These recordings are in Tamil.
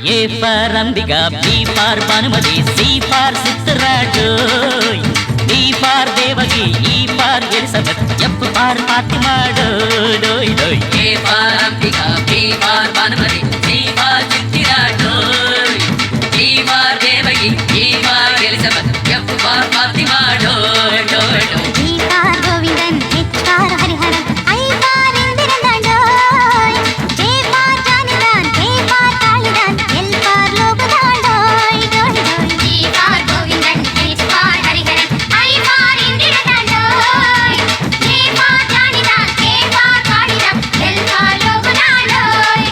A for Ambika, B for Bhanumati, C for Sittaraju, D for Devaki, E for Elizabeth, F for Fatima, doi. A for Ambika, B for Bhanumati, C for Sittaraju, D for Devaki, E for Elizabeth, F for Fatima, doi. G for Govindan, H for Hariharan, I for Indiran, doi. J for Janidan, K for Kalidan, L for Lokadan, doi. G for Govindan, H for Hariharan, I for Indiran, doi. J for Janidan, K for Kalidan, L for Lokadan, doi.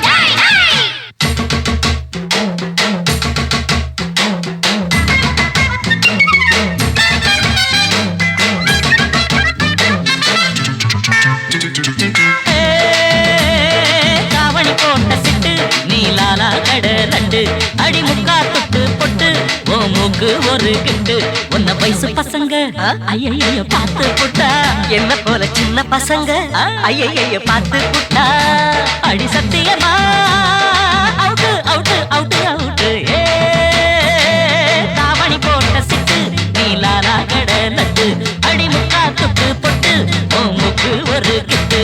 காவணி போட்ட சிட்டு நீலாலா கடை ரெண்டு அடி முக்கா தொட்டு பொட்டு ஓ மூக்கு ஒரு கிட்டு உன்ன வயசு பசங்க ஐயையோ பார்த்து புட்டா என்ன போல சின்ன பசங்க ஐயைய பார்த்து புட்டா அடி சத்தியமா அவுட்டு அவுட்டு அவுட்டு அவுட்டு ஏ காவணி போட்ட சிட்டு நீலாலா கடை ரெண்டு அடி முக்கா தொட்டு பொட்டு ஓ மூக்கு ஒரு கிட்டு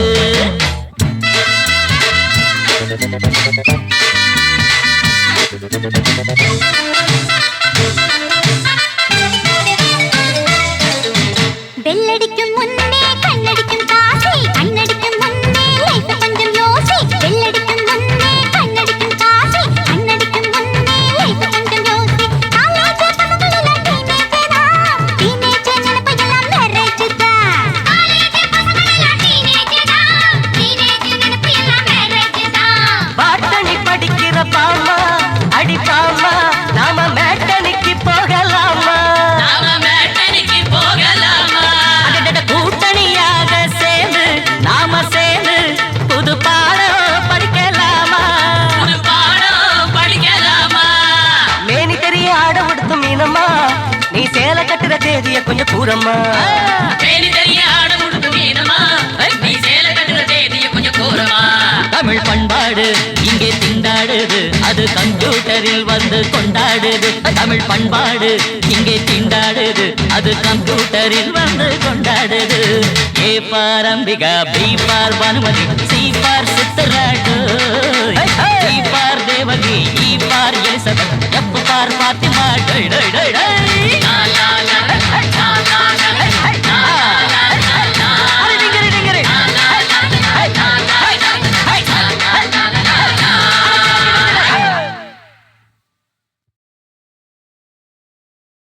பெல்லடிக்கும் முன்னே கண்ணடிக்கும் காசி கண்ணடிக்கும் முன்னே லைஃப் கொஞ்சம் யோசி பெல்லடிக்கும் முன்னே கண்ணடிக்கும் காசி கண்ணடிக்கும் முன்னே லைஃப் கொஞ்சம் யோசி காலேஜ் பசங்களெல்லாம் டீனேஜ் நினைப்பெல்லாம் மேரேஜ் தான் காலேஜ் பசங்களெல்லாம் டீனேஜ் நினைப்பெல்லாம் மேரேஜ் தான் பாட்டனி படிக்கிற பாமா அடி பாமா நாம மேட்டனிக்கு போகலாமா நாம மேட்டனிக்கு போகலாமா அடடட கூட்டணியாக சேர்ந்து நாம சேர்ந்து புது பாடம் படிக்கலாமா ஒரு பாடம் படிக்கலாமா மேனி தெரிய ஆட உடுத்தும் மீனம்மா நீ சேலை கட்டுற தேதிய கொஞ்சம் கூறம்மா மேனி தெரிய ஆட முடுக்கு மீனமா நீ சேல கட்டுற தேதிய கொஞ்சம் கூறமா தமிழ் பண்பாடு இங்கே திண்டாடுது அது கம்ப்யூட்டரில் வந்து கொண்டாடுது தமிழ் பண்பாடு இங்கே திண்டாடுது அது கம்ப்யூட்டரில் வந்து கொண்டாடுது A for Ambika B for Bhanumathi C for சித்தராடு D for Devaki E for Elizabeth F for Fathima டை டை டை டை